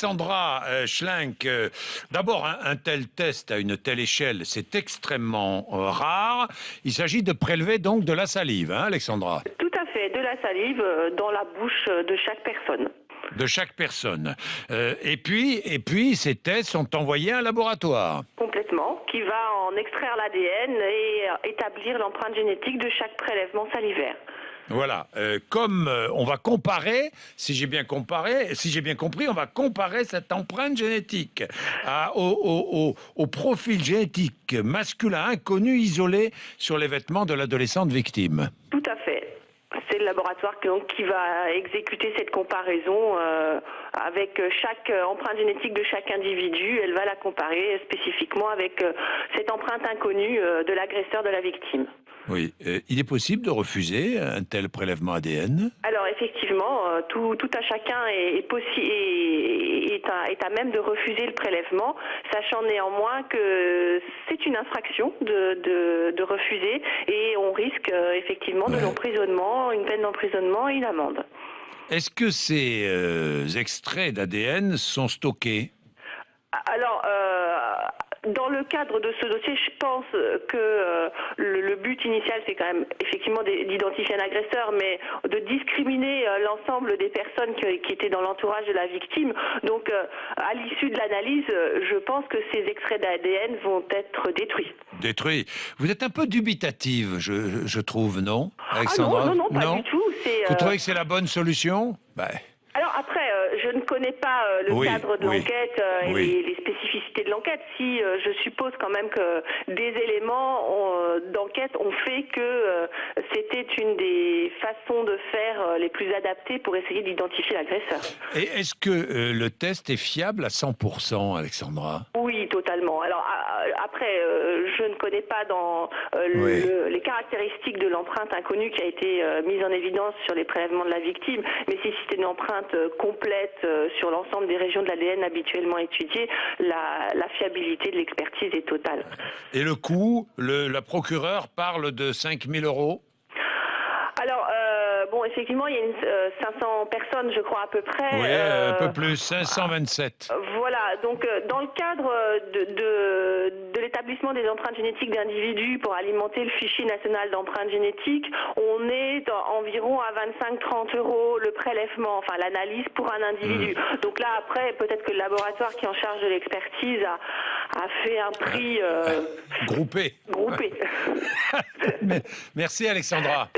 Alexandra Schlenk, d'abord un tel test à une telle échelle, c'est extrêmement rare. Il s'agit de prélever donc de la salive, hein, Alexandra? Tout à fait, de la salive dans la bouche de chaque personne. De chaque personne. Et puis, ces tests sont envoyés à un laboratoire. Complètement, qui va en extraire l'ADN et établir l'empreinte génétique de chaque prélèvement salivaire. Voilà. Comme on va comparer, si j'ai bien compris, on va comparer cette empreinte génétique au profil génétique masculin inconnu isolé sur les vêtements de l'adolescente victime. Tout à fait. C'est le laboratoire qui va exécuter cette comparaison avec chaque empreinte génétique de chaque individu. Elle va la comparer spécifiquement avec cette empreinte inconnue de l'agresseur de la victime. Oui. Il est possible de refuser un tel prélèvement ADN? Alors effectivement, tout à chacun est à même de refuser le prélèvement, sachant néanmoins que c'est une infraction de refuser et on risque effectivement de l'emprisonnement, une peine d'emprisonnement et une amende. Est-ce que ces extraits d'ADN sont stockés? Alors, dans le cadre de ce dossier, je pense que le but initial, c'est quand même effectivement d'identifier un agresseur, mais de discriminer l'ensemble des personnes qui étaient dans l'entourage de la victime. Donc, à l'issue de l'analyse, je pense que ces extraits d'ADN vont être détruits. Détruits. Vous êtes un peu dubitative, je trouve, non, Alexandra? Ah non, pas du tout. Vous trouvez que c'est la bonne solution? Alors après, je ne connais pas le cadre de l'enquête et les spécificités de l'enquête. Si je suppose quand même que des éléments d'enquête ont fait que c'était une des façons de faire les plus adaptées pour essayer d'identifier l'agresseur. Et est-ce que le test est fiable à 100%, Alexandra? Oui, totalement. Alors après, je ne connais pas dans les caractéristiques de l'empreinte inconnue qui a été mise en évidence sur les prélèvements de la victime, mais si c'était une empreinte complète sur l'ensemble des régions de l'ADN habituellement étudiées, la fiabilité de l'expertise est totale. Et le coût, la procureure parle de 5 000 €? Alors, effectivement, il y a 500 personnes, je crois, à peu près. Oui, un peu plus, 527. Voilà, donc dans le cadre de l'établissement des empreintes génétiques d'individus pour alimenter le fichier national d'empreintes génétiques, on est environ à 25-30 € le prélèvement, enfin l'analyse pour un individu. Donc là, après, peut-être que le laboratoire qui est en charge de l'expertise a fait un prix Groupé. groupé. Merci, Alexandra.